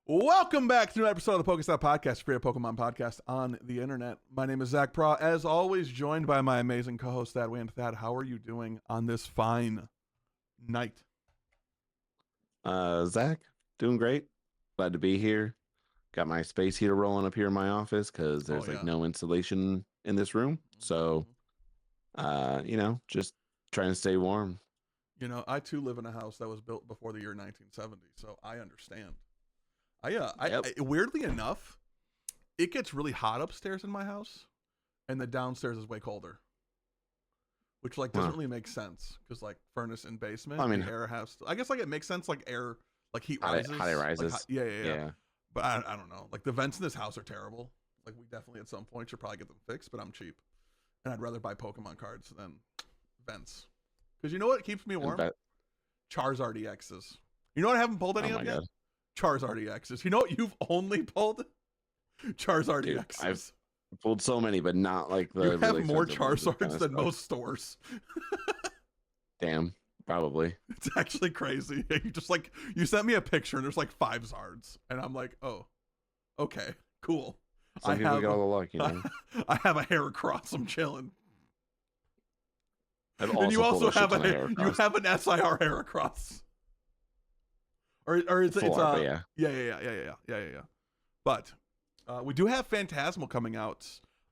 Welcome back to another episode of the PokeStop podcast, free Pokemon podcast on the internet. My name is Zach Pra, as always, joined by my amazing co-host Thad Wayne. Thad, how are you doing on this fine night? Zach, doing great. Glad to be here. Got my space heater rolling up here in my office because there's Yeah. no insulation in this room. So, just trying to stay warm. You know, I too live in a house that was built before the year 1970, so I understand. Weirdly enough, it gets really hot upstairs in my house, and the downstairs is way colder. Which doesn't really make sense because furnace and basement, I mean, the air has. I guess it makes sense air heat hot, rises. hot it rises. Yeah. But I don't know. The vents in this house are terrible. We definitely at some point should probably get them fixed. But I'm cheap, and I'd rather buy Pokemon cards than vents. Because you know what keeps me warm? Charizard EXs. You know what I haven't pulled any of yet? Charizard EXs. You know what you've only pulled? Charizard EXs. I've pulled so many, but not the. You have really more Charizards than most stores. Damn, probably. It's actually crazy. You just you sent me a picture and there's 5 Zards, and I'm like, oh, okay, cool. Some people get all the luck, you know. I have a Heracross. I'm chilling. And you also have an SIR Heracross. Or it's yeah. But we do have Phantasmal coming out.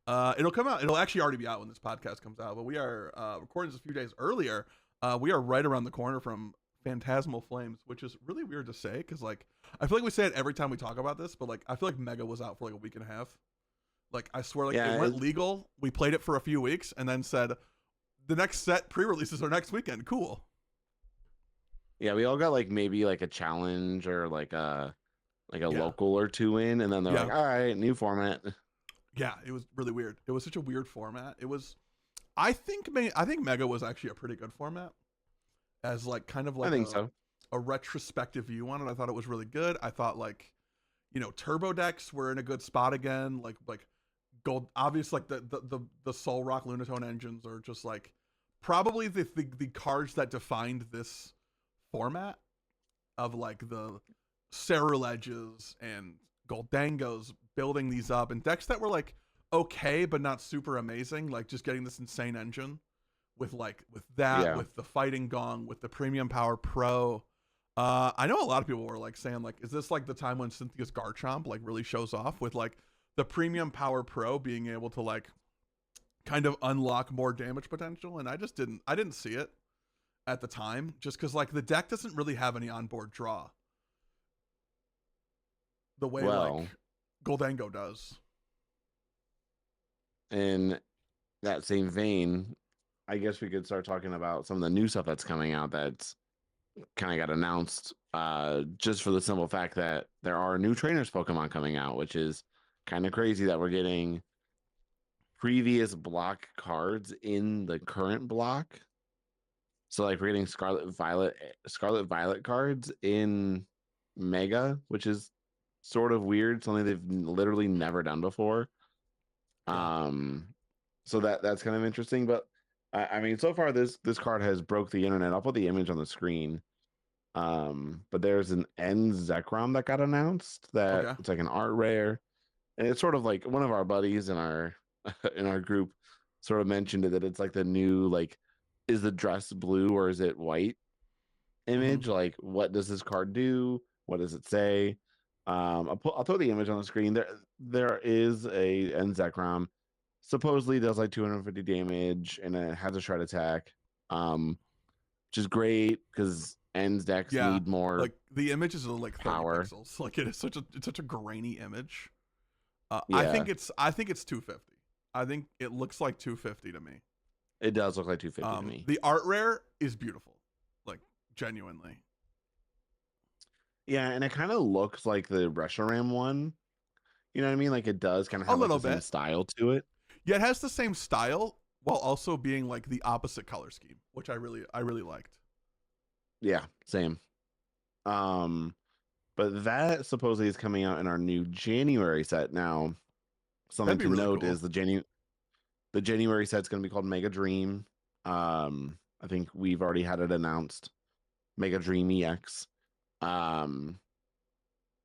It'll actually already be out when this podcast comes out, but we are recording this a few days earlier. We are right around the corner from Phantasmal Flames, which is really weird to say because I feel like we say it every time we talk about this, but I feel like Mega was out for a week and a half. I swear it went legal. We played it for a few weeks and then said the next set pre-releases are next weekend. Cool. Yeah, we all got maybe a challenge or a local or two in, and then they're all right, new format. Yeah, it was really weird. It was such a weird format. It was, I think Mega was actually a pretty good format, as I think so. A retrospective view on it. I thought it was really good. I thought turbo decks were in a good spot again. Gold, obvious the Soul Rock Lunatone engines are just probably the cards that defined this format of the Ceruledges and Goldangos, building these up, and decks that were okay but not super amazing, just getting this insane engine with with the Fighting Gong, with the Premium Power Pro. I know a lot of people were saying is this the time when Cynthia's Garchomp really shows off with the Premium Power Pro being able to kind of unlock more damage potential, and I didn't see it at the time, just because the deck doesn't really have any onboard draw the way Goldango does. In that same vein, I guess we could start talking about some of the new stuff that's coming out that's kind of got announced, just for the simple fact that there are new trainers Pokemon coming out, which is kind of crazy that we're getting previous block cards in the current block. So we're getting Scarlet Violet cards in Mega, which is sort of weird, something they've literally never done before. So that's kind of interesting. But I mean, so far this card has broke the internet. I'll put the image on the screen. But there's an N Zekrom that got announced that it's an art rare, and it's sort of one of our buddies in our in our group sort of mentioned it, that it's the new is the dress blue or is it white image? What does this card do? What does it say? I'll throw the image on the screen. There is a N Zekrom, supposedly does 250 damage and it has a shred attack, which is great because N's decks need more. The images are 30 power. Pixels. It is such a grainy image. I think it's 250. I think it looks like 250 to me. It does look like 250 to me. The art rare is beautiful, genuinely. Yeah, and it kind of looks like the Reshiram one. You know what I mean? It does kind of have a little the bit same style to it. Yeah, it has the same style while also being the opposite color scheme, which I really liked. Yeah, same. But that supposedly is coming out in our new January set. Now, something to note is the January set's going to be called Mega Dream. I think we've already had it announced. Mega Dream EX.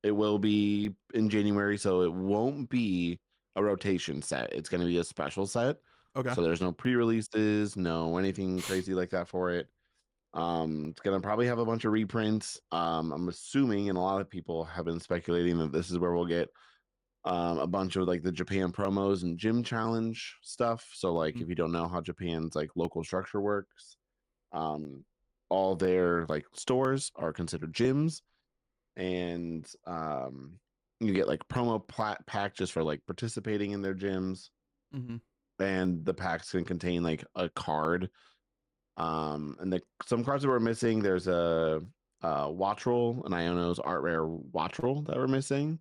It It will be in January, so it won't be a rotation set. It's going to be a special set. Okay. So there's no pre-releases, no anything crazy like that for it. It's gonna probably have a bunch of reprints. I'm assuming, and a lot of people have been speculating that this is where we'll get a bunch of like the Japan promos and gym challenge stuff. So like, if you don't know how Japan's like local structure works, um, all their like stores are considered gyms, and you get like pack just for like participating in their gyms, Mm-hmm. and the packs can contain like a card. And some cards that were missing, there's a Wattrel and Iono's art rare Wattrel that were missing.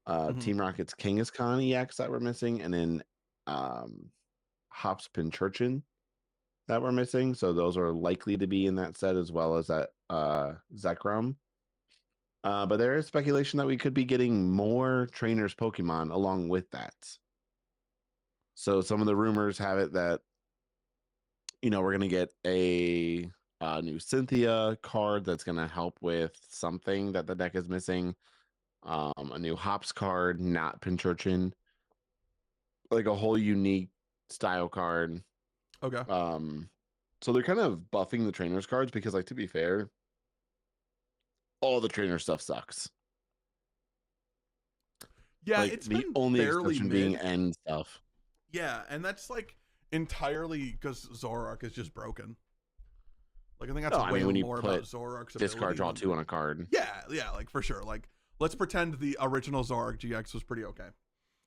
Mm-hmm. Team Rocket's Kangaskhan EX that were missing, and then Hops Pinchurchin that were missing. So those are likely to be in that set, as well as that Zekrom. But there is speculation that we could be getting more trainers Pokemon along with that. So some of the rumors have it that, we're going to get a new Cynthia card that's going to help with something that the deck is missing. A new Hops card, not Pinchurchin, like a whole unique style card. Okay. So they're kind of buffing the trainers cards because, like, to be fair, all the trainer stuff sucks. Yeah, Like it's the been only fairly exception mid. being end stuff. Yeah, and that's like entirely because Zoroark is just broken. Like I think that's way when you more put about Zoroark's discard ability draw than 2 on a card. Yeah, like for sure. Like let's pretend the original Zoroark GX was pretty okay.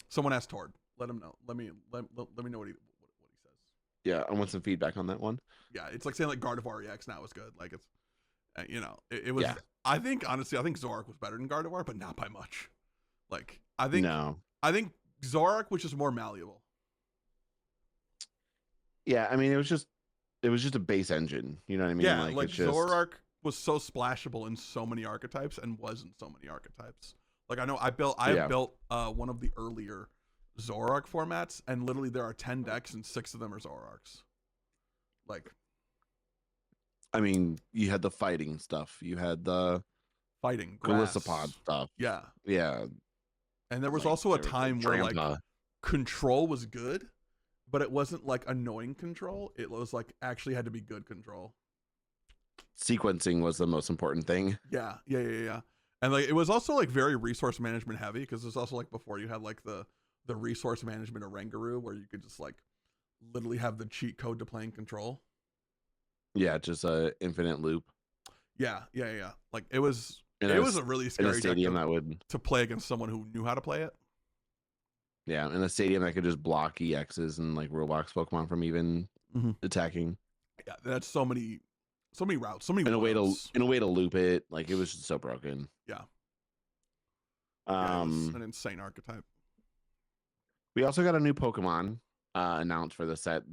Someone asked Tord. Let him know. Let me know what he says. Yeah, I want some feedback on that one. Yeah, it's like saying like Gardevoir EX now is good. Like it's it was. Yeah. I think honestly, I think Zoroark was better than Gardevoir, but not by much. Like I think Zoroark was just more malleable. Yeah, I mean, it was just a base engine. You know what I mean? Yeah, like it's just... Zoroark was so splashable in so many archetypes and wasn't so many archetypes. Like I know I built one of the earlier Zoroark formats, and literally there are 10 decks and 6 of them are Zoroarks. Like, I mean, you had the fighting stuff. You had the fighting grass Golisopod stuff. Yeah. And there was also a time where like control was good, but it wasn't like annoying control. It was like actually had to be good control. Sequencing was the most important thing. Yeah. And like it was also like very resource management heavy because it's also like before you had like the resource management of Rangaroo where you could just like literally have the cheat code to playing control. Yeah, just a infinite loop. Yeah. Like it was a really scary stadium deck that would to play against someone who knew how to play it. Yeah, in a stadium that could just block EXs and like Roblox Pokemon from even attacking. Yeah, that's so many routes, so many in a way to loop it. Like it was just so broken. Yeah. It was an insane archetype. We also got a new Pokemon announced for the set.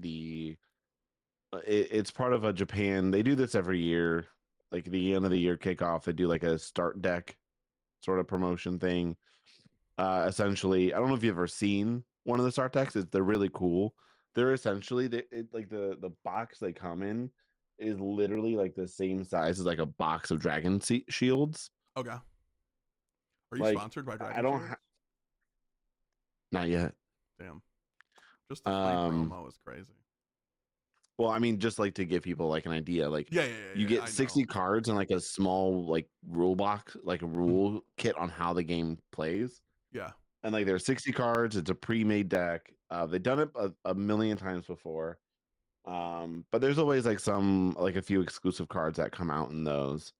It's part of a Japan. They do this every year, like the end of the year kickoff. They do like a start deck sort of promotion thing. Essentially, I don't know if you've ever seen one of the start decks. They're really cool. They're essentially like the box they come in is literally like the same size as like a box of Dragon Shields. Okay. Are you like, sponsored by Dragon I don't Shields? Not yet. Damn. Just the free promo is crazy. Well, I mean, just like to give people like an idea, like you get 60 cards and like a small like rule box, like a rule kit on how the game plays. Yeah. And like there's 60 cards. It's a pre-made deck. They've done it a million times before. But there's always like a few exclusive cards that come out in those.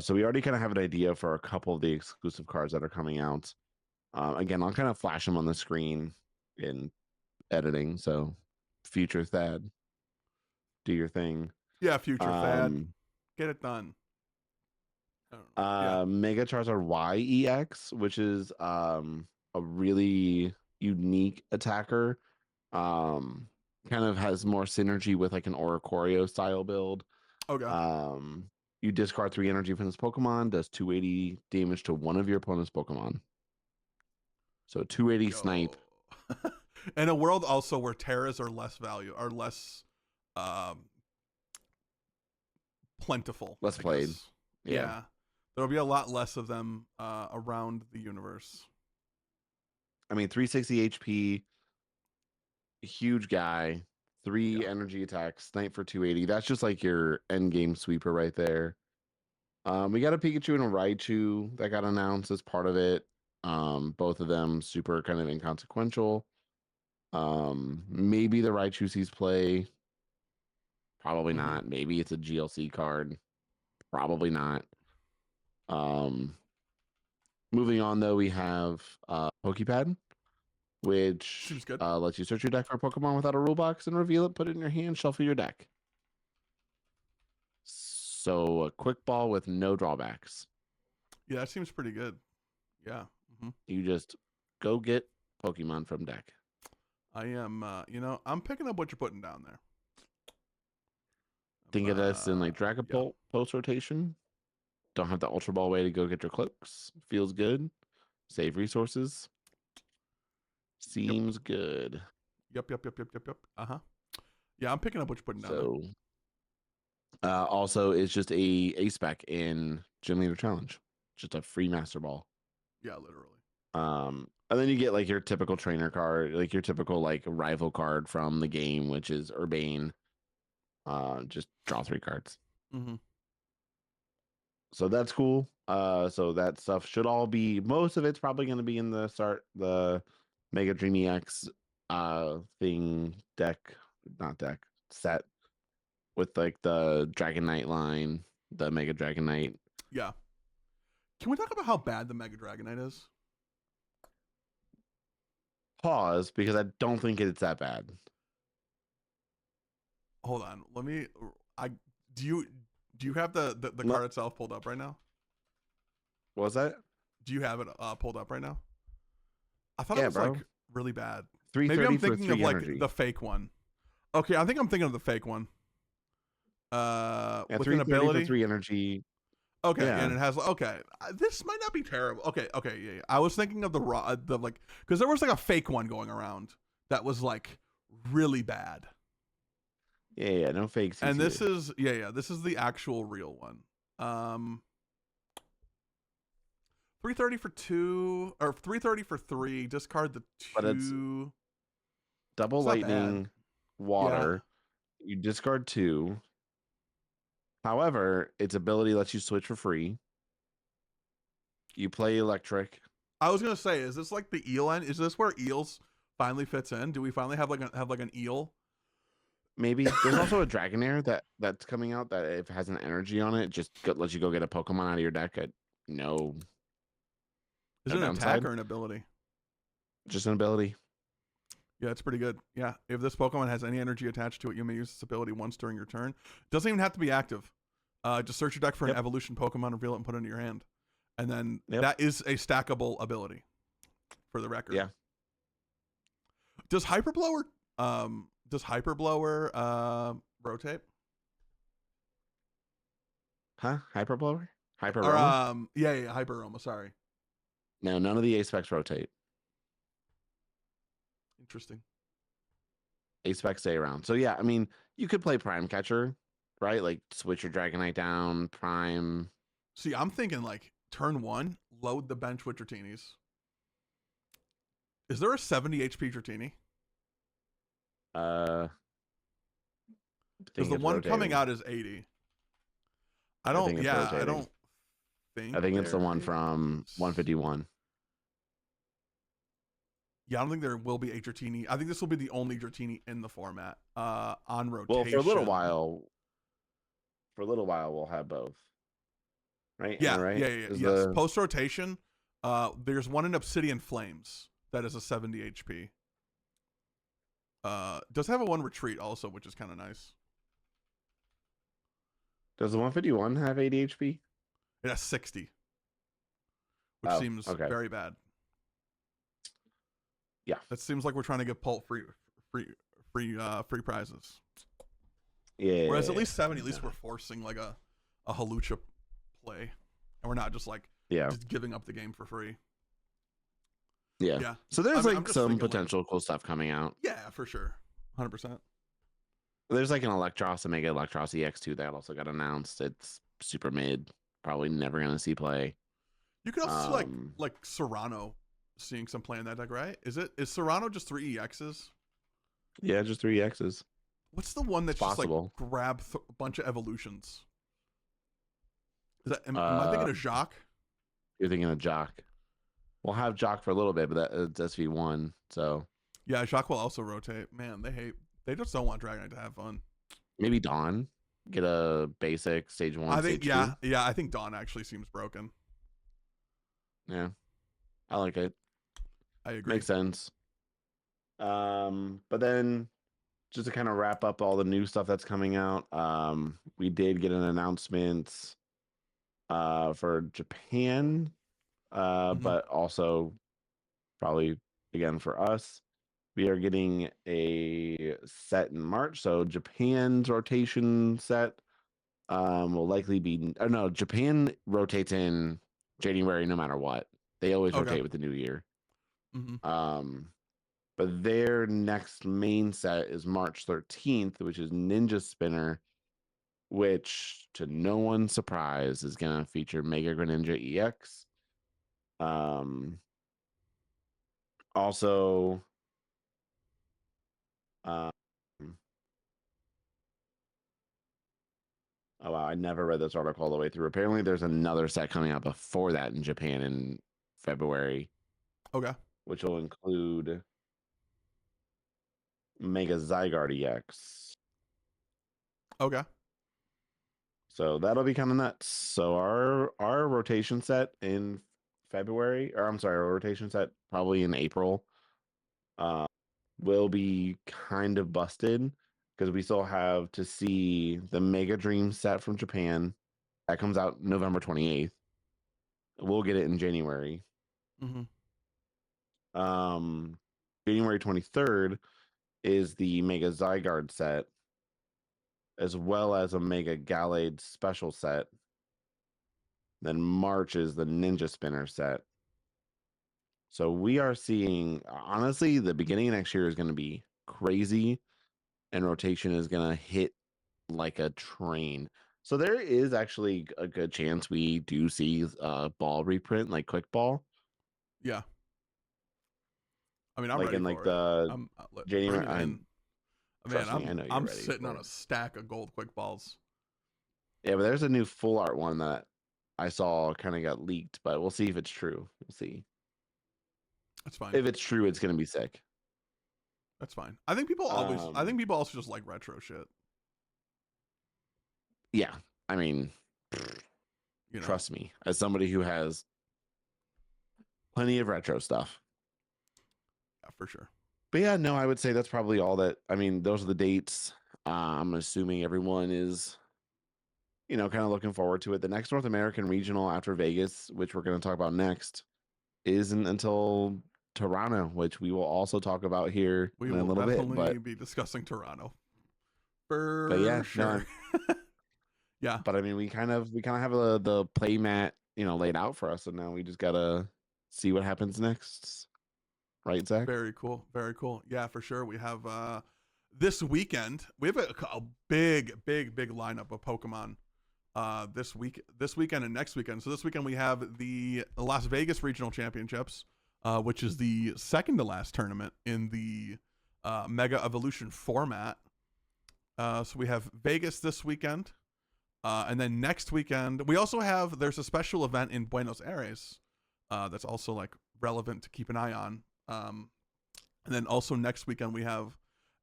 So we already kind of have an idea for a couple of the exclusive cards that are coming out. Again, I'll kind of flash them on the screen in editing. So future Thad, do your thing. Yeah, future Thad, get it done. Mega Charizard YEX, which is a really unique attacker. Kind of has more synergy with like an Oricorio style build. Okay. You discard 3 energy from this Pokemon, does 280 damage to one of your opponent's Pokemon. So 280 snipe. In a world also where Terras are less plentiful. Less played. Yeah. There'll be a lot less of them around the universe. I mean, 360 HP, huge guy, 3 energy attacks, snipe for 280. That's just like your end game sweeper right there. We got a Pikachu and a Raichu that got announced as part of it. Both of them super kind of inconsequential. Maybe the Raichu sees play. Probably not. Maybe it's a GLC card. Probably not. Moving on though, we have Pokepad, which lets you search your deck for a Pokemon without a rule box and reveal it, put it in your hand, shuffle your deck. So a quick ball with no drawbacks. Yeah, that seems pretty good. Yeah. You just go get Pokemon from deck. I am, I'm picking up what you're putting down there. Think of this in like Dragapult post rotation. Don't have the Ultra Ball way to go get your cloaks. Feels good. Save resources. Seems good. Yep. Yeah, I'm picking up what you're putting down there. Also, it's just a spec in Gym Leader Challenge. Just a free Master Ball. Yeah, literally. And then you get like your typical trainer card, like your typical like rival card from the game, which is Urbane. Just draw 3 cards. So that's cool. So that stuff should all be, most of it's probably going to be in the Mega Dreamy X set with like the Dragon Knight line, the Mega Dragon Knight. Yeah. Can we talk about how bad the Mega Dragon Knight is? Pause, because I don't think it's that bad. Hold on. Do you have the card itself pulled up right now? What was that? Do you have it pulled up right now? I thought it was like really bad. 330 Maybe I'm thinking of energy. Like the fake one. Okay, I think I'm thinking of the fake one. With an ability 3 energy. Okay, yeah. And it has this might not be terrible. Okay, yeah. I was thinking of the because there was like a fake one going around that was like really bad. Yeah, no fakes. And this is this is the actual real one. 330 for 2 or 330 for 3. Discard the 2. But it's double lightning, water. Yeah. You discard 2. However, its ability lets you switch for free. You play electric. I was gonna say, is this like the eel end? Is this where eels finally fits in? Do we finally have like an eel? Maybe. There's also a Dragonair that's coming out that if it has an energy on it, just lets you go get a Pokemon out of your deck at no. Is it an attack or an ability? Just an ability. Yeah, it's pretty good. Yeah, if this Pokemon has any energy attached to it, you may use this ability once during your turn. Doesn't even have to be active. Just search your deck for an evolution Pokemon, reveal it, and put it into your hand. And then that is a stackable ability, for the record. Yeah. Does Hyperblower rotate? Huh? Hyperblower? Hyperoma? Yeah, Hyperoma, sorry. No, none of the A-Specs rotate. Interesting. A-Specs stay around. So yeah, I mean, you could play Prime Catcher, right? Like switch your Dragonite down, Prime. See, I'm thinking like turn 1, load the bench with Dratini's. Is there a 70 HP Dratini? Because the one rotating. Coming out is 80. I don't think it's the one from 151. Yeah, I don't think there will be a Dratini. I think this will be the only Dratini in the format on rotation. Well, for a little while, we'll have both. Right? Yeah, right? Yes. Post rotation, there's one in Obsidian Flames that is a 70 HP. Does have a 1 retreat also, which is kind of nice. Does the 151 have 80 HP? It has 60, which seems very bad. Yeah, that seems like we're trying to get Pult free prizes. Yeah. Whereas at least 70, at least we're forcing like a Halucha play, and we're not just like just giving up the game for free. Yeah. So there's some potential cool stuff coming out. Yeah, for sure, 100%. There's like an Electros, a Mega Electros EX2 that also got announced. It's super mid. probably never gonna see play. You could also see Um, like Serrano seeing some play in that deck, right? Is Serrano just 3 EXs? yeah, just 3 X's. What's the one It's that's just like possible. grab a bunch of evolutions? Am I Uh, thinking of Jacques? you're thinking of Jock. We'll have Jock for a little bit, but it's SV1, so Yeah, Jacques will also rotate. Man, they just don't want Dragonite to have fun. maybe Dawn. Get a basic stage one, I think stage two. I think Dawn actually seems broken. Yeah, I like it. I agree. Makes sense. But then just to kind of wrap up all the new stuff that's coming out, we did get an announcement for Japan, Hmm. but also probably again for us. We are getting a set in March, so Japan's rotation set will likely be. Oh no, Japan rotates in January no matter what. They always Okay. rotate with the new year. Hmm. Um, but their next main set is March 13th, which is Ninja Spinner, which to no one's surprise is going to feature Mega Greninja EX. Um, also, um, oh wow, I never read this article all the way through. Apparently, there's another set coming out before that in Japan in February, Okay. which will include Mega Zygarde EX. Okay. So that'll be kind of nuts. So our rotation set in February, or I'm sorry, our rotation set probably in April, uh, will be kind of busted because we still have to see the Mega Dream set from Japan that comes out November 28th. We'll get it in January. Hmm. Um, January 23rd is the Mega Zygarde set, as well as a Mega Gallade special set. Then March is the Ninja Spinner set. So we are seeing, honestly, the beginning of next year is going to be crazy, and rotation is going to hit like a train. So there is actually a good chance we do see ball reprint like quick ball, Yeah. I mean, I'm like ready in like for it. the Bring January. it in. Man, Trust me, I know you're I'm ready sitting for on it. a stack of gold quick balls. Yeah, but there's a new full art one that I saw kind of got leaked, but we'll see if it's true. We'll see. That's fine. If it's true, it's gonna be sick. That's fine. I Um, think people also just like retro shit. yeah, I mean, You know. trust me, as somebody who has plenty of retro stuff. Yeah, for sure. But yeah, no, I would say that's probably all that. I mean, those are the dates. I'm assuming everyone is, kind of looking forward to it. The next North American regional after Vegas, which we're going to talk about next, isn't until Toronto, which we will also talk about here We in a will little bit. definitely be discussing Toronto But for yeah, sure. no, Yeah. but I mean, we kind of have the play mat, laid out for us, and now we just gotta see what happens next, right, Zach? Very cool. Very cool. Yeah, for sure. We have this weekend. We have a big lineup of Pokemon this weekend and next weekend. So this weekend we have the Las Vegas Regional Championships, which is the second to last tournament in the Mega Evolution format. So we have Vegas this weekend, and then next weekend we also have there's a special event in Buenos Aires that's also like relevant to keep an eye on. And then also next weekend we have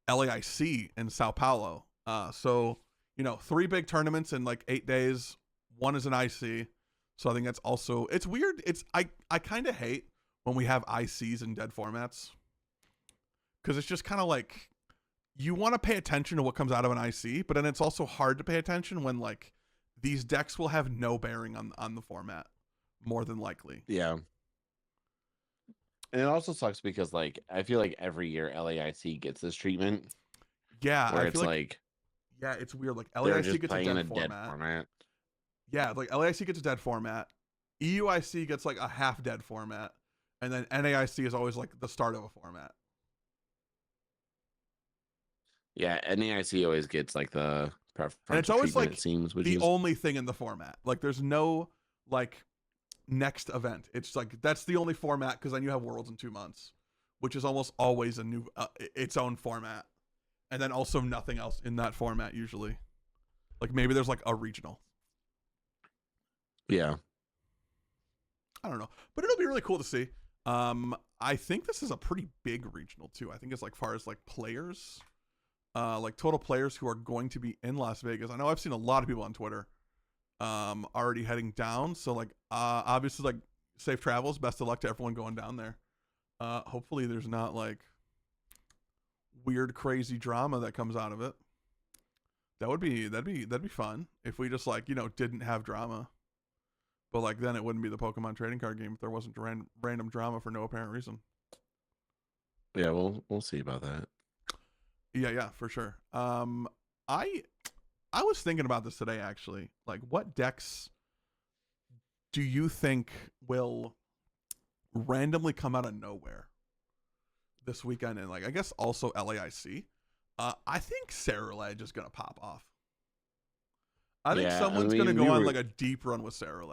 LAIC in Sao Paulo. So 3 big tournaments in like 8 days. One is an IC. So I think that's also it's weird. I kind of hate when we have ICs in dead formats because it's just kind of like you want to pay attention to what comes out of an IC, but then it's also hard to pay attention when like these decks will have no bearing on the format more than likely. Yeah. And it also sucks because like I feel like every year LAIC gets this treatment Yeah, where I feel it's like like it's weird. Like they're LAIC just gets a playing in dead a dead format. format. Yeah, like LAIC gets a dead format. EUIC gets like a half dead format, and then NAIC is always like the start of a format. Yeah, NAIC always gets like the And it's preferential always treatment, it like seems, which the is only thing in the format. Like there's no like next event. It's like that's the only format because then you have Worlds in 2 months, which is almost always a new its own format, and then also nothing else in that format usually. Like maybe there's like a regional. yeah. I don't know, but it'll be really cool to see. I think this is a pretty big regional too. I think it's like far as like players, like total players who are going to be in Las Vegas. I know I've seen a lot of people on Twitter, already heading down. So like, obviously like safe travels. Best of luck to everyone going down there. Hopefully there's not like weird, crazy drama that comes out of it. That'd be fun if we just like didn't have drama. But like then it wouldn't be the Pokemon trading card game if there wasn't random drama for no apparent reason. Yeah, we'll see about that. Yeah, for sure. I I was thinking about this today actually. Like, what decks do you think will randomly come out of nowhere this weekend? And like, I guess also LAIC. I think Sarah is gonna pop off. I think Yeah, I someone's gonna mean, go on like a deep run with Sarah.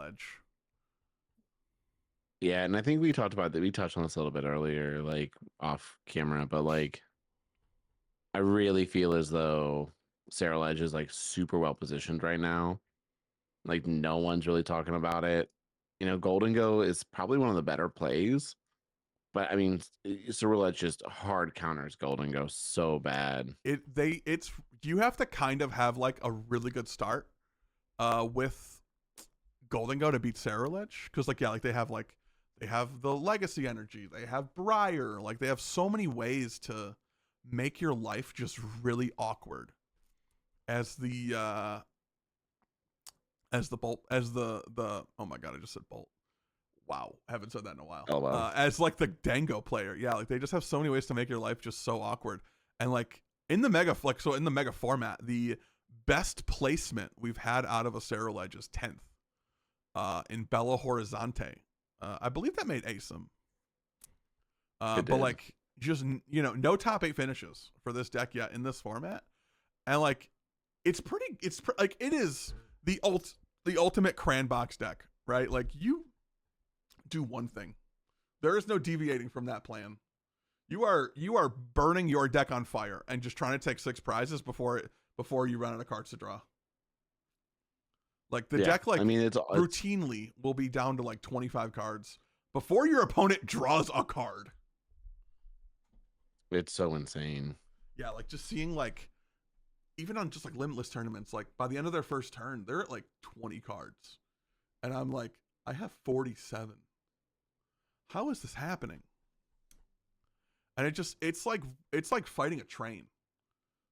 yeah, and I think we talked about that. We touched on this a little bit earlier, like off camera, but like I really feel as though Sarah Ledge is like super well positioned right now. Like no one's really talking about it. Golden Go is probably one of the better plays, but I mean, Sarah Ledge just hard counters Golden Go so bad. It's you have to kind of have like a really good start, with Golden Go to beat Sarah because like like they have the legacy energy, they have Briar, like they have so many ways to make your life just really awkward as the bolt as the oh my god, I just said bolt. Wow, I haven't said that in a while. Oh well. As like the Dango player, yeah, like they just have so many ways to make your life just so awkward. And like in the mega in the mega format, the best placement we've had out of a Sarah Ledge is 10th, in Belo Horizonte. I believe that made ASIM. It But did. like just no top 8 finishes for this deck yet in this format, and like it's like it is the ultimate cran box deck, right? Like you do one thing, there is no deviating from that plan. You are burning your deck on fire and just trying to take 6 prizes before you run out of cards to draw. Like the Yeah, deck like I mean it's routinely will be down to like 25 cards before your opponent draws a card. it's so insane. Yeah, like just seeing like even on just like limitless tournaments, like by the end of their first turn, they're at like 20 cards. And I'm like, I have 47. How is this happening? And it's like fighting a train.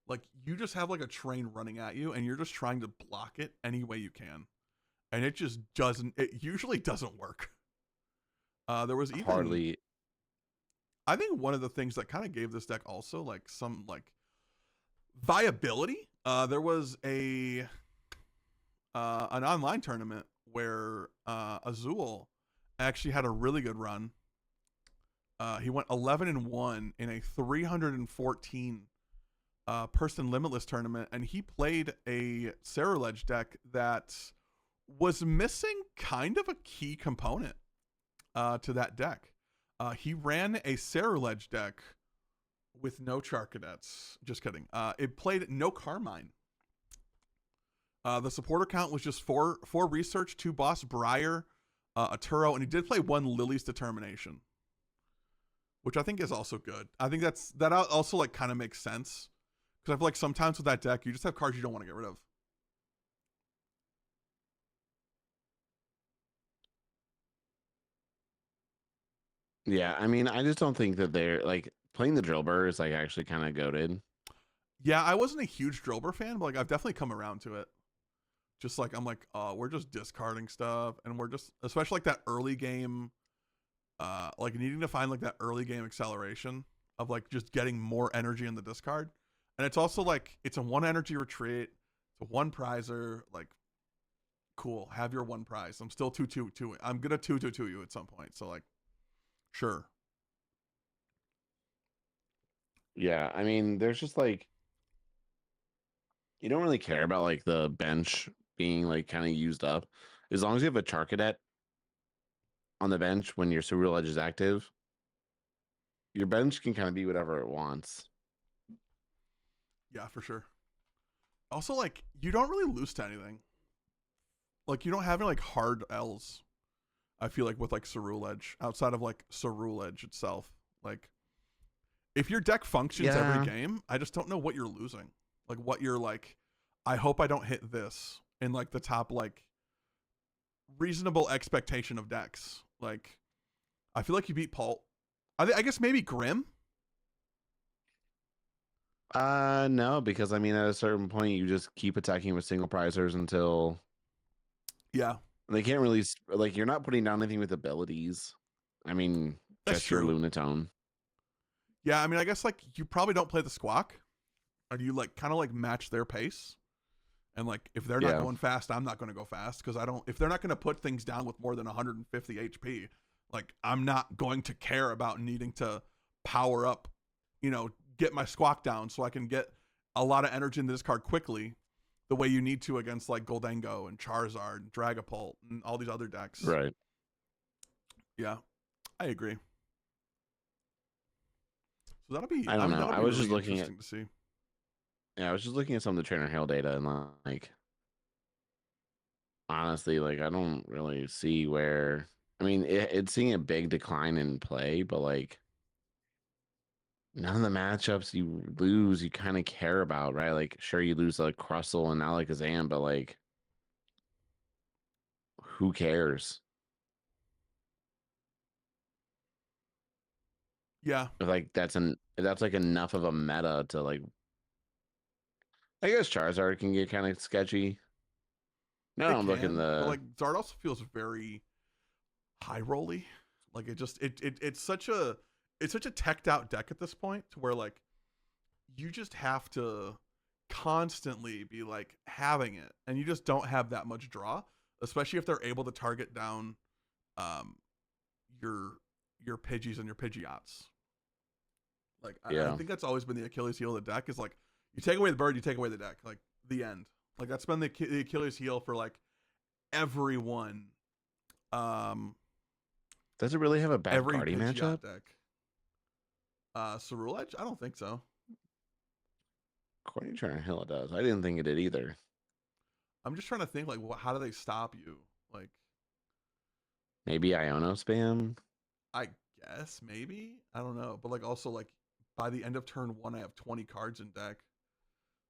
Like you just have like a train running at you and you're just trying to block it any way you can. And it usually doesn't work. There was even Hardly. I think one of the things that kind of gave this deck also like some like viability. There was an online tournament where Azul actually had a really good run. He went 11-1 in a 314 person limitless tournament, and he played a Sarah Ledge deck that was missing kind of a key component to that deck. He ran a Sarah Ledge deck with no Charcadets. Just kidding. It played no Carmine. The supporter count was just four research, 2 boss, Briar, a Turo, and he did play 1 Lily's Determination, which I think is also good. I think that also like kind of makes sense because I feel like sometimes with that deck you just have cards you don't want to get rid of. Yeah, I mean, I just don't think that they're like playing the Drillbur is like actually kind of goated. Yeah, I wasn't a huge Drillbur fan, but like I've definitely come around to it. Just like I'm like, we're just discarding stuff, and we're just especially like that early game, like needing to find like that early game acceleration of like just getting more energy in the discard, and it's also like it's a 1 energy retreat, it's a 1 prizer, like cool, have your 1 prize. I'm still 2/2. I'm gonna 2/2 you at some point, so like, sure. Yeah, I mean, there's just like You don't really care about like the bench being like kind of used up, as long as you have a Charcadet on the bench when your Cereal Edge is active. Your bench can kind of be whatever it wants. Yeah, for sure. Also, like you don't really lose to anything. Like you don't have any like hard L's. I feel like with like Cerule Edge outside of like Cerule Edge itself. Like if your deck functions every Yeah. game, I just don't know what you're losing. Like what you're like. I hope I don't hit this in like the top like reasonable expectation of decks. Like I feel like you beat Paul. I guess maybe Grim. No, because I mean, at a certain point, you just keep attacking with single prizers until Yeah, they can't really like. You're not putting down anything with abilities. I mean, that's just your true. Lunatone. Yeah, I mean, I guess like you probably don't play the Squawk, or you like kind of like match their pace. And like if they're not Yeah, going fast, I'm not going to go fast because I don't. If they're not going to put things down with more than 150 HP, like I'm not going to care about needing to power up, get my Squawk down so I can get a lot of energy into this card quickly, the way you need to against like Goldengo and Charizard and Dragapult and all these other decks. right. Yeah, I agree. So that'll be. I I don't mean, know. that'll I be was just really looking at interesting to see. yeah, I was just looking at some of the trainer hail data and like honestly, like I don't really see where. I mean, it's seeing a big decline in play, but like none of the matchups you lose, you kind of care about, right? Like, sure, you lose like Crustle and Alakazam, but like, who cares? Yeah, If like that's like enough of a meta to like. I guess Charizard can get kind of sketchy. No, it I'm looking can, but the like Zard also feels very high rolly. Like it just it's such a teched out deck at this point to where like you just have to constantly be like having it, and you just don't have that much draw, especially if they're able to target down um your Pidgeys and your Pidgeots. Like I yeah. think that's always been the Achilles heel of the deck is like you take away the bird, you take away the deck, like the end. Like that's been the Achilles heel for like everyone. Um, Does it really have a bad every Guardy matchup? Pidgeot deck. Cerule Edge? I don't think so. According to Trainer Hill, it does. I didn't think it did either. I'm just trying to think like how do they stop you? Like Maybe Iono spam. I guess maybe I don't know, but like also like by the end of turn one, I have 20 cards in deck,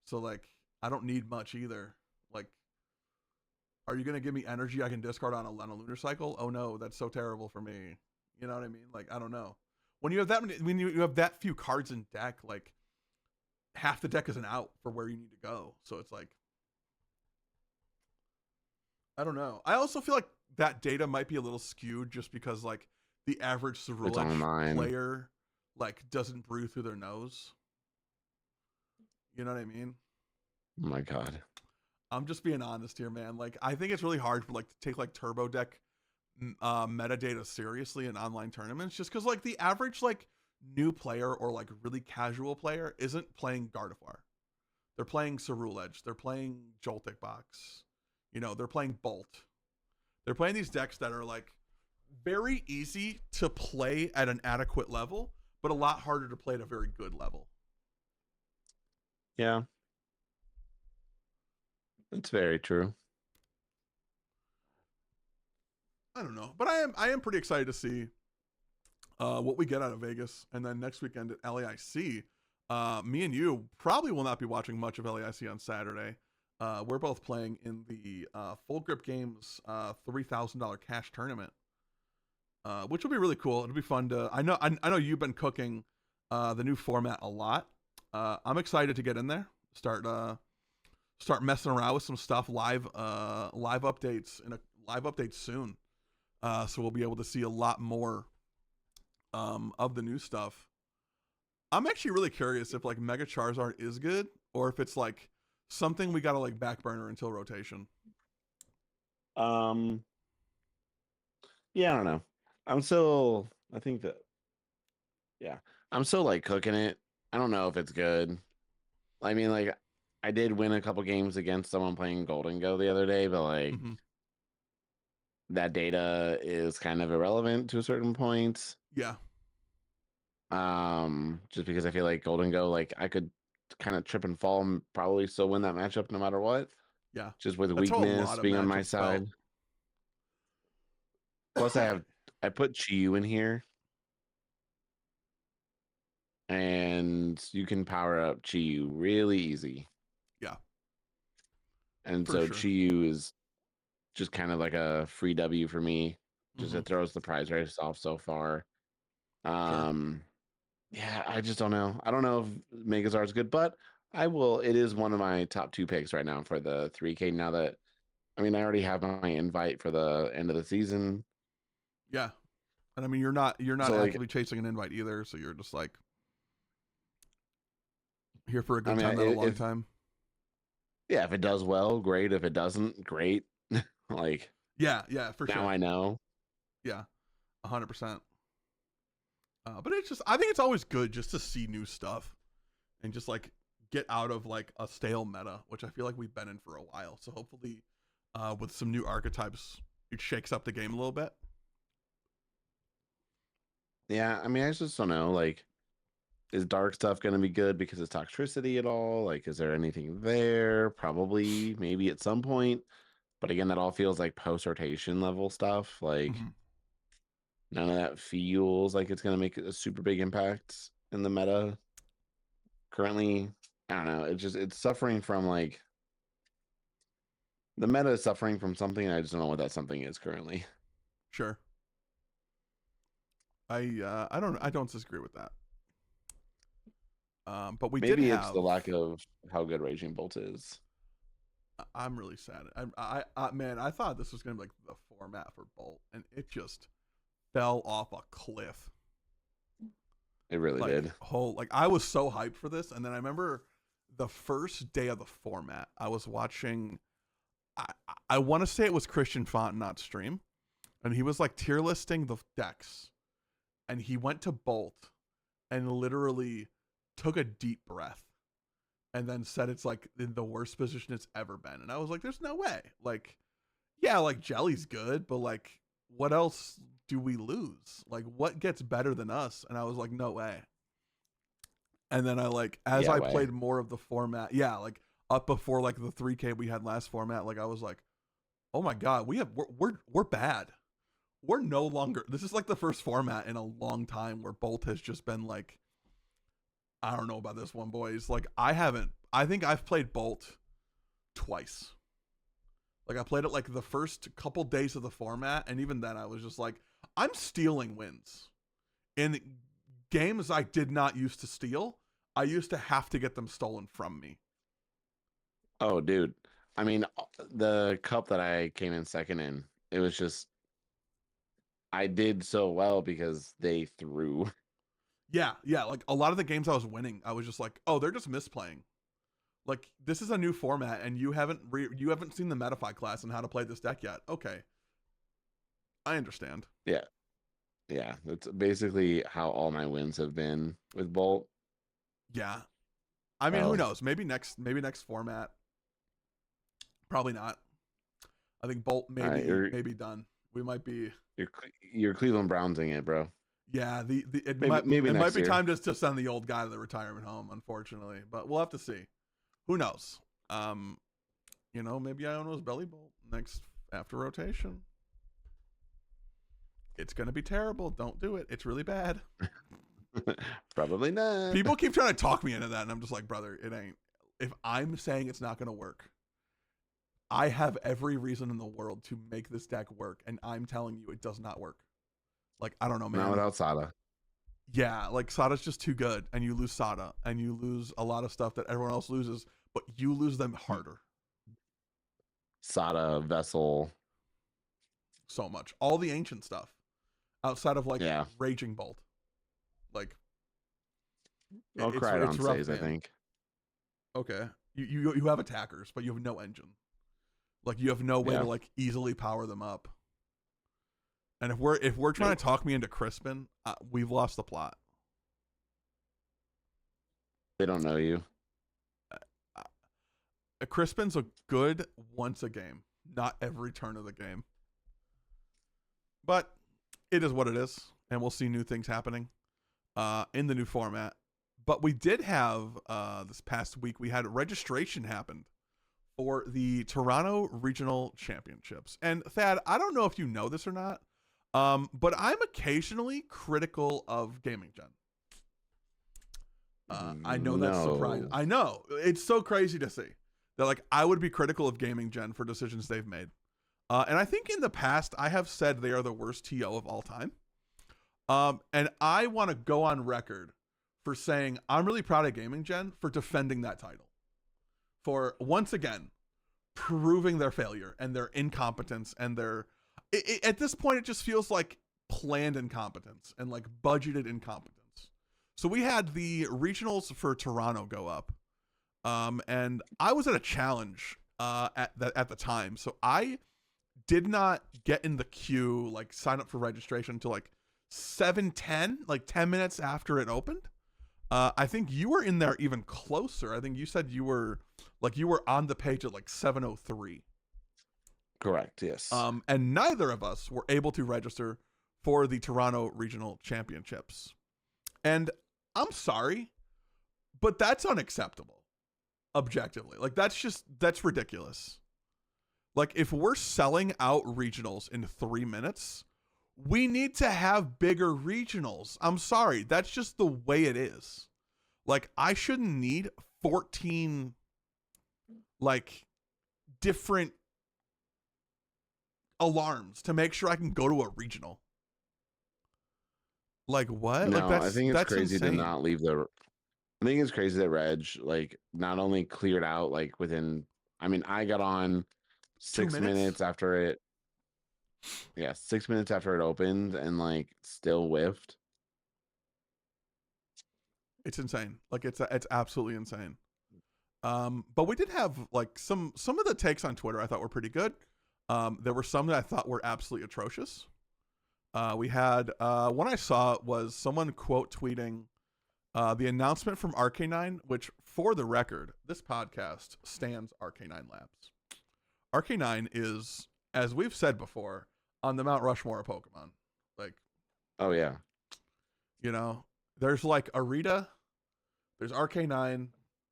so like I don't need much either. Like, are you gonna give me energy I can discard on a Lunar Cycle? Oh no, that's so terrible for me. You know what I mean? Like I don't know. When you have that many, when you have that few cards in deck, like half the deck is an out for where you need to go. So it's like I don't know. I also feel like that data might be a little skewed just because like the average It's Cerulege online. player like doesn't breathe through their nose. You know what I mean? Oh my god. I'm just being honest here, man. Like I think it's really hard for like to take like turbo deck metadata seriously in online tournaments just because like the average like new player or like really casual player isn't playing Gardevoir. They're playing Cerule Edge. They're playing Joltik Box. They're playing Bolt. They're playing these decks that are like very easy to play at an adequate level, but a lot harder to play at a very good level. Yeah, it's very true. I don't know, but I am pretty excited to see what we get out of Vegas, and then next weekend at LAIC. Me and you probably will not be watching much of LAIC on Saturday. We're both playing in the Full Grip Games $3,000 cash tournament, which will be really cool. It'll be fun to. I know you've been cooking the new format a lot. I'm excited to get in there. Start messing around with some stuff live updates in a live update soon. So we'll be able to see a lot more of the new stuff. I'm actually really curious if like Mega Charizard is good or if it's like something we gotta like back burner until rotation. Um, yeah, I don't know. I'm still. I think that. Yeah, I'm still like cooking it. I don't know if it's good. I mean, like, I did win a couple games against someone playing Golden Go the other day, but like Mm-hmm. that data is kind of irrelevant to a certain point. Yeah, Just because I feel like Golden Go, like I could kind of trip and fall and probably still win that matchup no matter what. yeah. Just with That's how a weakness lot of being on my matchups side. felt. Plus, I put Chiyu in here, and you can power up Chiyu really easy. Yeah, And for so sure. Chiyu is just kind of like a free W for me. Just Mm-hmm. it throws the prize race off so far. Sure. Um, yeah, I just don't know. I don't know if Megazard is good, but I will. It is one of my top 2 picks right now for the 3K. Now that I mean, I already have my invite for the end of the season. Yeah, and I mean, you're not So like, actively chasing an invite either, so you're just like here for a I good mean, time, not a long if time. yeah, if it does well, great. If it doesn't, great. Like Yeah, yeah, for now sure. I know. Yeah, 100%. But it's just, I think it's always good just to see new stuff and just like get out of like a stale meta, which I feel like we've been in for a while. So hopefully, with some new archetypes, it shakes up the game a little bit. Yeah, I mean, I just don't know. Like, is dark stuff going to be good because it's toxicity at all? Like, is there anything there? Probably, maybe at some point. But again, that all feels like post rotation level stuff. Like, Mm-hmm. none of that feels like it's going to make a super big impact in the meta currently. I don't know. It's suffering from like the meta is suffering from something. And I just don't know what that something is currently. Sure. I don't disagree with that. But we did Maybe it's have. the lack of how good Raging Bolt is. I'm really sad. Man, I thought this was gonna be like the format for Bolt, and it just fell off a cliff. It really did. Like I was so hyped for this, and then I remember the first day of the format, I was watching. I I want to say it was Christian Fontenot's stream, and he was like tier listing the decks, and he went to Bolt, and literally took a deep breath, and then said it's like in the worst position it's ever been, and I was like, "There's no way!" Like, yeah, like Jelly's good, but like, what else do we lose? Like, what gets better than us? And I was like, no way. And then I like as Yeah, I way. played more of the format, yeah, like up before like the 3K we had last format, like I was like, oh my god, we're bad. We're no longer. This is like the first format in a long time where Bolt has just been like, I don't know about this one, boys. Like I haven't. I think I've played Bolt twice. Like I played it like the first couple days of the format, and even then I was just like, I'm stealing wins in games I did not used to steal. I used to have to get them stolen from me. Oh, dude. I mean, the cup that I came in second in, it was just I did so well because they threw. Yeah, yeah. Like a lot of the games I was winning, I was just like, oh, they're just misplaying. Like this is a new format, and you haven't seen the Metafy class and how to play this deck yet. Okay, I understand. Yeah. Yeah. That's basically how all my wins have been with Bolt. Yeah, I mean, who Oh, knows? Maybe next format. Probably not. I think Bolt all right. maybe done. We might be. You're Cleveland Brownsing it, bro. Yeah, the Maybe it might next be year. time just to send the old guy to the retirement home, unfortunately. But we'll have to see. Who knows? Um, maybe Iono's belly bolt next after rotation. It's gonna be terrible. Don't do it. It's really bad. Probably not. People keep trying to talk me into that, and I'm just like, brother, it ain't. If I'm saying it's not gonna work, I have every reason in the world to make this deck work, and I'm telling you it does not work. Like, I don't know, Not man. without Sada. Yeah, like Sada's just too good, and you lose Sada, and you lose a lot of stuff that everyone else loses, but you lose them harder. Sada, Vessel. So much. All the ancient stuff outside of like Yeah. Raging Bolt. Like I'll cry it's on rough, saves, I man. think. Okay. You have attackers, but you have no engine. Like you have no way Yeah. to like easily power them up. And if we're trying Nope. to talk me into Crispin, we've lost the plot. They don't know you. Crispin's a good once a game, not every turn of the game. But it is what it is, and we'll see new things happening in the new format. But we did have this past week, we had registration happened for the Toronto Regional Championships. And Thad, I don't know if you know this or not, but I'm occasionally critical of Gaming Gen. I know that's surprising. I know it's so crazy to see that. Like, I would be critical of Gaming Gen for decisions they've made, and I think in the past I have said they are the worst TO of all time. And I want to go on record for saying I'm really proud of Gaming Gen for defending that title, for once again proving their failure and their incompetence and their. At this point, it just feels like planned incompetence and like budgeted incompetence. So we had the regionals for Toronto go up, and I was at a challenge at the time, so I did not get in the queue, like sign up for registration until like 7:10, like 10 minutes after it opened. I think you were in there even closer. I think you said you were on the page at like 7:03. Correct. Yes. And neither of us were able to register for the Toronto Regional Championships. And I'm sorry, but that's unacceptable. Objectively. Like, that's ridiculous. Like, if we're selling out regionals in 3 minutes, we need to have bigger regionals. I'm sorry. That's just the way it is. Like, I shouldn't need 14, like, different alarms to make sure I can go to a regional. Like, what? No, like, I think it's crazy insane. to not leave the. I think it's crazy that Reg like not only cleared out like within. I mean, I got on 6 minutes after it. Yeah, 6 minutes after it opened, and like still whiffed. It's insane. Like, it's absolutely insane. But we did have like some of the takes on Twitter I thought were pretty good. There were some that I thought were absolutely atrocious. We had one I saw was someone quote tweeting the announcement from Arcanine, which, for the record, this podcast stands Arcanine Labs. Arcanine is, as we've said before, on the Mount Rushmore of Pokemon. Like, oh yeah, you know, there's like Arita, there's Arcanine,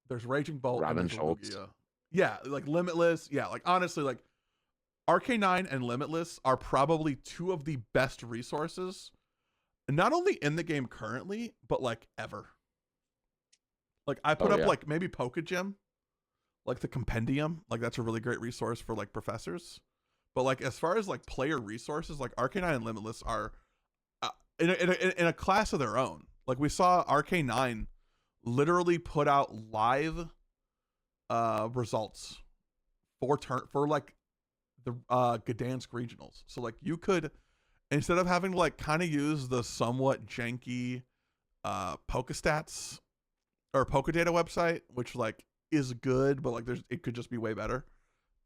there's Raging Bolt, Robin and there's Schultz. Lugia. Yeah, like Limitless. Yeah, like honestly, like Arcanine and Limitless are probably two of the best resources, not only in the game currently, but like ever. Like, I put up like maybe Pokegym, like the Compendium, like that's a really great resource for like professors. But like, as far as like player resources, like Arcanine and Limitless are in a class of their own. Like, we saw Arcanine literally put out live results for like the Gdansk regionals. So like, you could, instead of having to like kind of use the somewhat janky PokeStats or Pokedata website, which like is good, but like it could just be way better.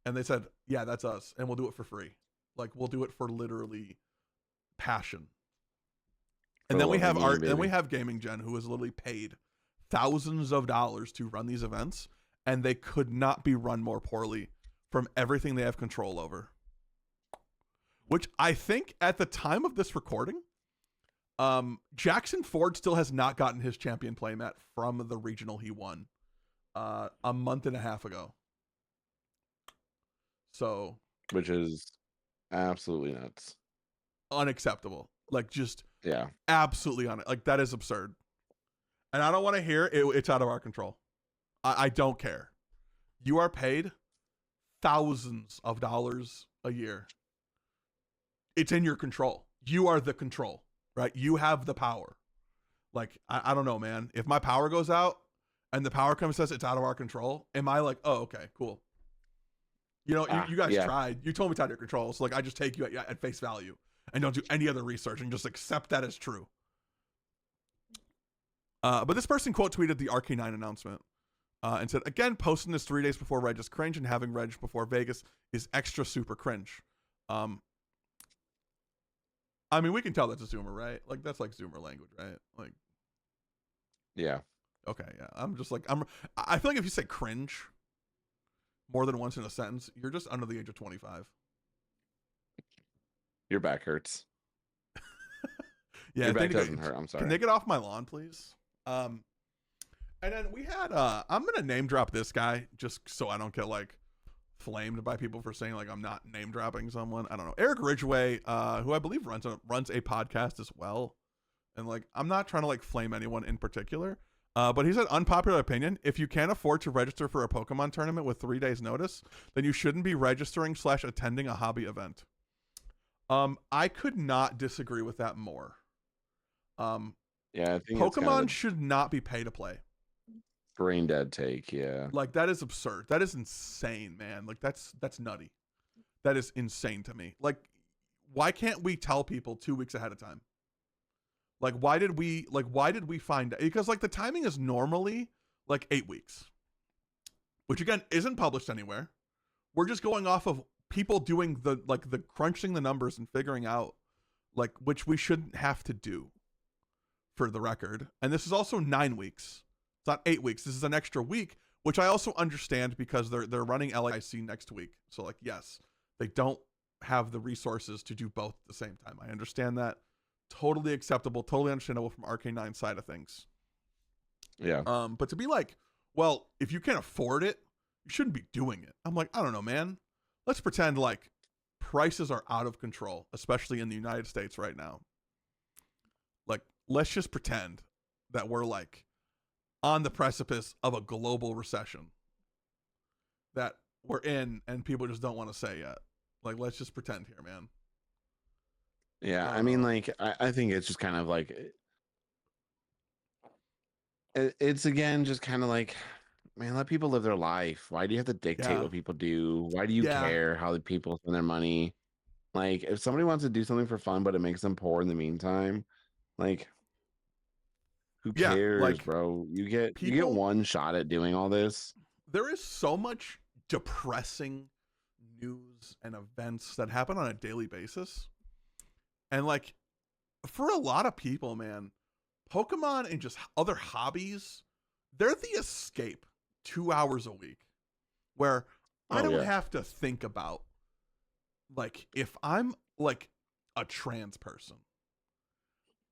And they said, yeah, that's us, and we'll do it for free. Like, we'll do it for literally passion. And then we have Gaming Gen, who is literally paid thousands of dollars to run these events, and they could not be run more poorly from everything they have control over. Which I think at the time of this recording, Jackson Ford still has not gotten his champion playmat from the regional he won a month and a half ago. So, which is absolutely nuts, unacceptable. Like, just yeah, absolutely on it. Like, that is absurd. And I don't want to hear it. It's out of our control. I don't care. You are paid thousands of dollars a year. It's in your control. You are the control, right? You have the power. Like, I don't know, man. If my power goes out and the power comes and says it's out of our control, am I like, oh, okay, cool. You know, you guys tried. You told me it's out of your control. So like, I just take you at face value and don't do any other research and just accept that as true. But this person quote tweeted the Arcanine announcement and said, again, posting this 3 days before Reg is cringe, and having Reg before Vegas is extra super cringe. I mean, we can tell that's a Zoomer, right? Like, that's like Zoomer language, right? Like, yeah. Okay, yeah. I'm just like, I feel like if you say cringe, more than once in a sentence, you're just under the age of 25. Your back hurts. Yeah, Your I back think doesn't hurt. I'm can sorry. they get off my lawn, please? And then we had I'm gonna name drop this guy just so I don't get like flamed by people for saying like I'm not name dropping someone. I don't know. Eric Ridgway, who I believe runs a podcast as well. And like I'm not trying to like flame anyone in particular. But he said unpopular opinion. If you can't afford to register for a Pokemon tournament with 3 days notice, then you shouldn't be registering / attending a hobby event. I could not disagree with that more. Yeah, I think Pokemon it's kind of should not be pay to play. brain dead take. Yeah, Like that is absurd. That is insane, man. Like that's nutty. That is insane to me. Like, why can't we tell people 2 weeks ahead of time? Like, why did we find out? Because like the timing is normally like 8 weeks, which again isn't published anywhere. We're just going off of people doing the crunching the numbers and figuring out like which we shouldn't have to do for the record. And this is also 9 weeks. It's not 8 weeks. This is an extra week, which I also understand because they're running LAIC next week. So like, yes, they don't have the resources to do both at the same time. I understand that. Totally acceptable, totally understandable from Arcane9's side of things. yeah. But to be like, well, if you can't afford it, you shouldn't be doing it. I'm like, I don't know, man. Let's pretend like prices are out of control, especially in the United States right now. Like, let's just pretend that we're like on the precipice of a global recession that we're in and people just don't want to say yet. Like, let's just pretend here, man. Yeah, I mean, like, I think it's just kind of like, it's again just kind of like, man, let people live their life. Why do you have to dictate what people do? Why do you care how the people spend their money? Like, if somebody wants to do something for fun, but it makes them poor in the meantime, like, who cares, like, bro? You get one shot at doing all this. There is so much depressing news and events that happen on a daily basis. And like for a lot of people, man, Pokemon and just other hobbies, they're the escape 2 hours a week where I don't have to think about like if I'm like a trans person.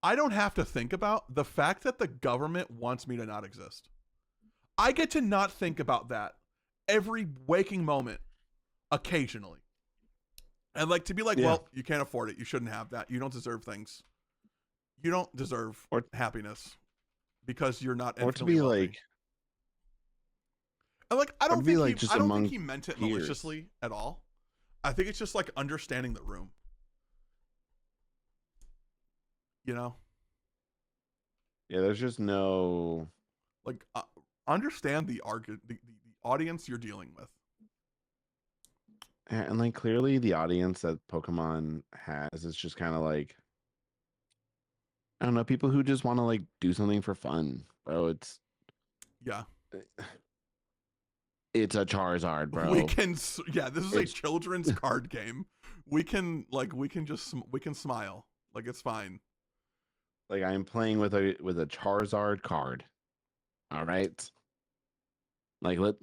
I don't have to think about the fact that the government wants me to not exist. I get to not think about that every waking moment occasionally. And like to be like, well, you can't afford it. You shouldn't have that. You don't deserve things. You don't deserve happiness because you're not. Or to be wealthy. like, and like I don't think he meant it maliciously at all. I think it's just like understanding the room. You know. Yeah, there's just no like understand the audience you're dealing with. And like clearly the audience that Pokemon has is just kind of like, I don't know, people who just want to like do something for fun, bro. It's a Charizard, bro. We can this is a children's card game. We can smile. Like it's fine. Like I am playing with a Charizard card. All right. Like let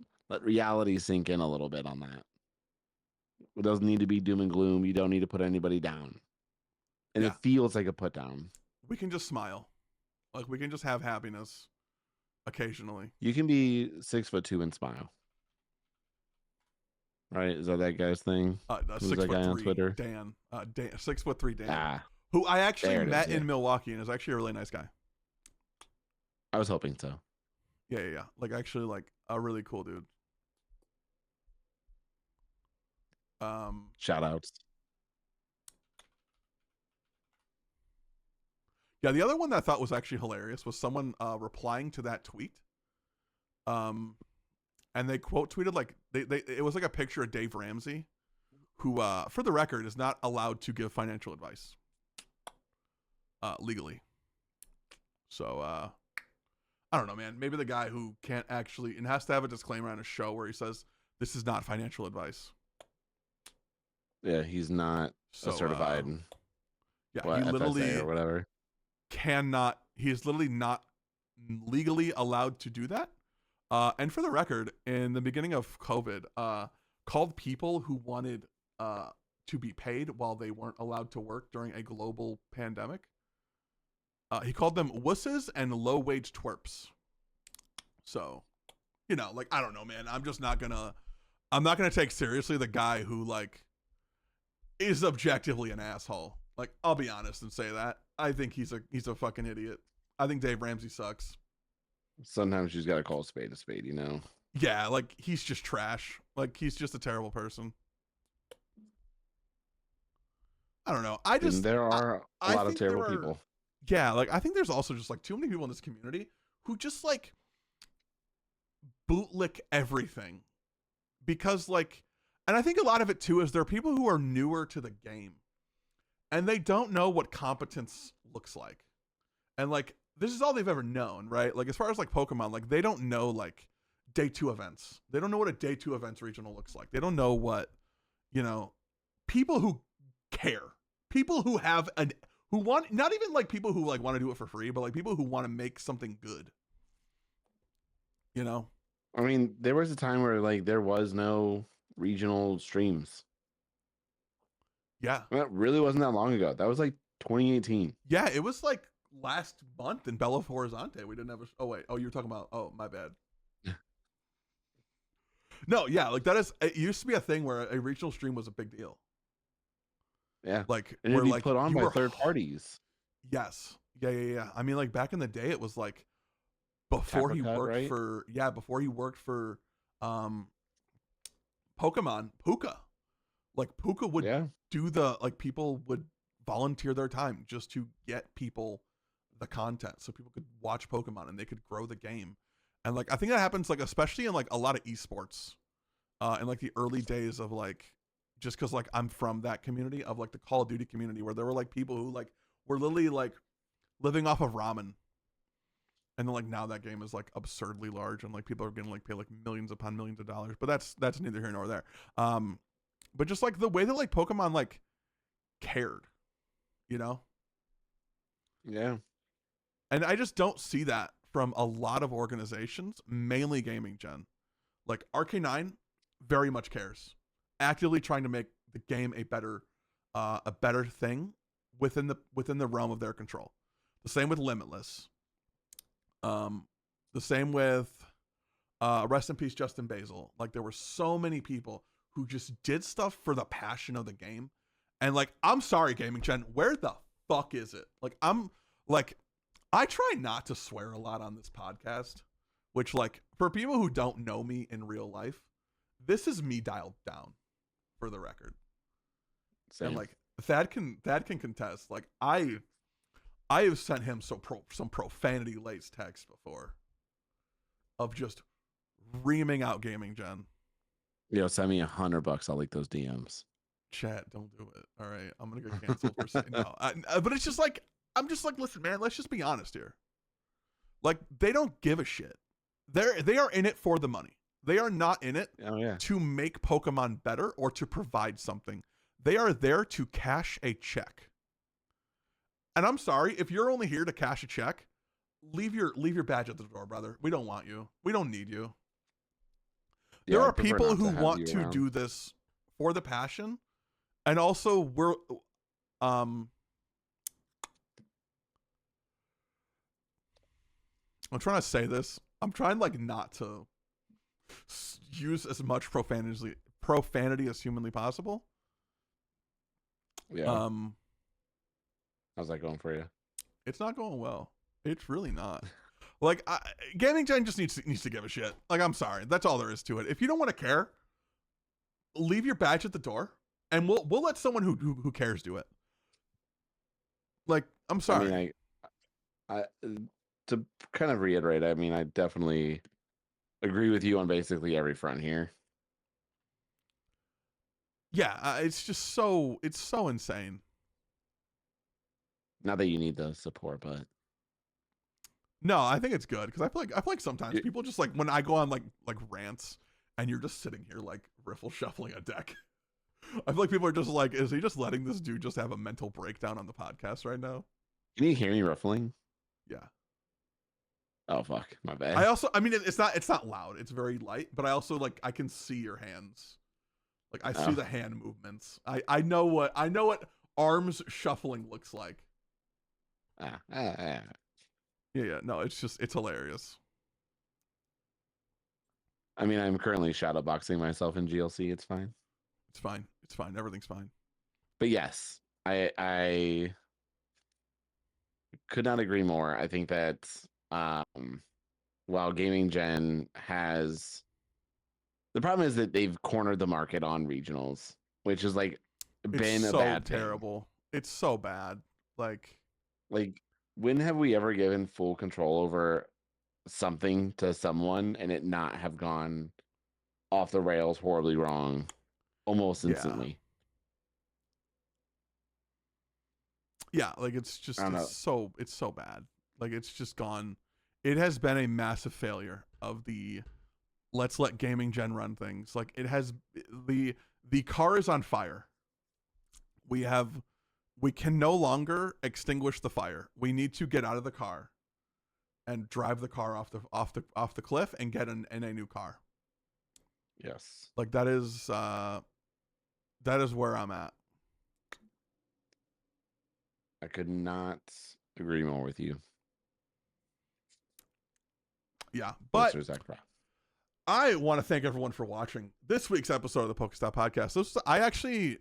reality sink in a little bit on that. It doesn't need to be doom and gloom. You don't need to put anybody down. And it feels like a put down. We can just smile. Like we can just have happiness occasionally. You can be 6'2" and smile. Right? Is that guy's thing? Who's that guy on Twitter? Dan. 6'3" Dan. Ah, who I actually met in Milwaukee and is actually a really nice guy. I was hoping so. Yeah. Like actually like a really cool dude. Shout outs. Yeah, the other one that I thought was actually hilarious was someone replying to that tweet. And they quote tweeted like it was like a picture of Dave Ramsey, who for the record is not allowed to give financial advice legally. So I don't know, man. Maybe the guy who can't actually and has to have a disclaimer on a show where he says this is not financial advice. Yeah, he's not certified. He literally FSA or whatever. He's literally not legally allowed to do that. And for the record, in the beginning of COVID, called people who wanted to be paid while they weren't allowed to work during a global pandemic. He called them wusses and low wage twerps. So, like, I don't know, man. I'm not gonna take seriously the guy who like is objectively an asshole. Like, I'll be honest and say that. I think he's a fucking idiot. I think Dave Ramsey sucks. Sometimes you just gotta call a spade, Yeah, like he's just trash. Like he's just a terrible person. I don't know. And there are a lot of terrible people. Yeah, like I think there's also just like too many people in this community who just like bootlick everything. Because like, and I think a lot of it too is there are people who are newer to the game and they don't know what competence looks like. And like this is all they've ever known, right? Like as far as like Pokemon, like they don't know like day 2 events. They don't know what a day 2 events regional looks like. They don't know what, people who care. People who have who want, not even like people who like want to do it for free, but like people who want to make something good. I mean, there was a time where like there was no regional streams. Yeah. That really wasn't that long ago. That was like 2018. Yeah, it was like last month in Belo Horizonte. We didn't have oh wait. Oh, you were talking about, oh, my bad. No, yeah, like it used to be a thing where a regional stream was a big deal. Yeah. Like and it'd be put on by third parties. Yes. Yeah. I mean, like back in the day, it was like before he worked for Pokemon, Puka. Like Puka would do people would volunteer their time just to get people the content so people could watch Pokemon and they could grow the game. And like I think that happens like especially in like a lot of esports in like the early days of like, just because like I'm from that community of like the Call of Duty community where there were like people who like were literally like living off of ramen. And then like now that game is like absurdly large and like people are gonna like pay like millions upon millions of dollars. But that's neither here nor there. But just like the way that like Pokemon like cared, Yeah. And I just don't see that from a lot of organizations, mainly Gaming Gen. Like RK9 very much cares, actively trying to make the game a better thing within the realm of their control. The same with Limitless. The same with rest in peace Justin Basil. Like there were so many people who just did stuff for the passion of the game. And like, I'm sorry, Gaming Gen, where the fuck is it? Like I try not to swear a lot on this podcast, which like for people who don't know me in real life, this is me dialed down, for the record. Same. And like Thad can contest. Like I have sent him some profanity laced text before of just reaming out Gaming Gen. Send me $100. I'll like those DMs. Chat, don't do it. All right, I'm gonna get canceled for saying no. But it's just like I'm just like, listen, man, let's just be honest here. Like they don't give a shit. They are in it for the money. They are not in it to make Pokemon better or to provide something. They are there to cash a check. And I'm sorry, if you're only here to cash a check, leave your badge at the door, brother. We don't want you. We don't need you. There are people who want to do this for the passion, and also we're I'm trying to say this. I'm trying like not to use as much profanity as humanly possible. Yeah. How's that going for you? It's not going well. It's really not. Like Gaming Gen just needs to give a shit. Like I'm sorry, that's all there is to it. If you don't want to care, leave your badge at the door, and we'll let someone who cares do it. Like I'm sorry. I mean, I to kind of reiterate, I mean, I definitely agree with you on basically every front here. Yeah, it's just so insane. Not that you need the support, but no, I think it's good because I feel like sometimes people just like when I go on like rants and you're just sitting here like riffle shuffling a deck. I feel like people are just like, is he just letting this dude just have a mental breakdown on the podcast right now? Can you hear me ruffling? Yeah. Oh fuck, my bad. I mean, it's not loud. It's very light, but I also like I can see your hands. Like I see Oh. the hand movements. I know what arms shuffling looks like. Yeah. Yeah. No, it's hilarious. I mean, I'm currently shadowboxing myself in GLC. It's fine. It's fine. It's fine. Everything's fine. But yes, I could not agree more. I think that while Gaming Gen has the problem is that they've cornered the market on regionals, which is like It's been a so bad thing. terrible. It's so bad. Like when have we ever given full control over something to someone and it not have gone off the rails horribly wrong almost yeah. instantly? Yeah, like it's I don't know. so bad. Like it's just gone. It has been a massive failure of the let's let Gaming Gen run things. Like it has the car is on fire. We can no longer extinguish the fire. We need to get out of the car and drive the car off the cliff and get in a new car. Yes. Like that is where I'm at. I could not agree more with you. Yeah, but Mr. Zach Brown. I want to thank everyone for watching this week's episode of the PokeStop podcast. I actually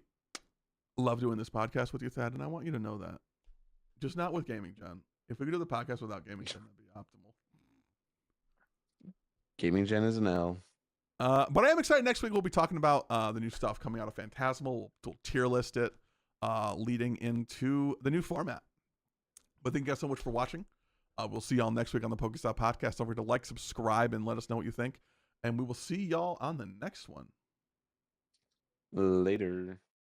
love doing this podcast with you, Thad, and I want you to know that. Just not with Gaming Gen. If we could do the podcast without Gaming Gen, that'd be optimal. Gaming Gen is an L. But I am excited. Next week we'll be talking about the new stuff coming out of Phantasmal. We'll tier list it, leading into the new format. But thank you guys so much for watching. We'll see y'all next week on the PokeStop podcast. Don't forget to like, subscribe, and let us know what you think. And we will see y'all on the next one. Later.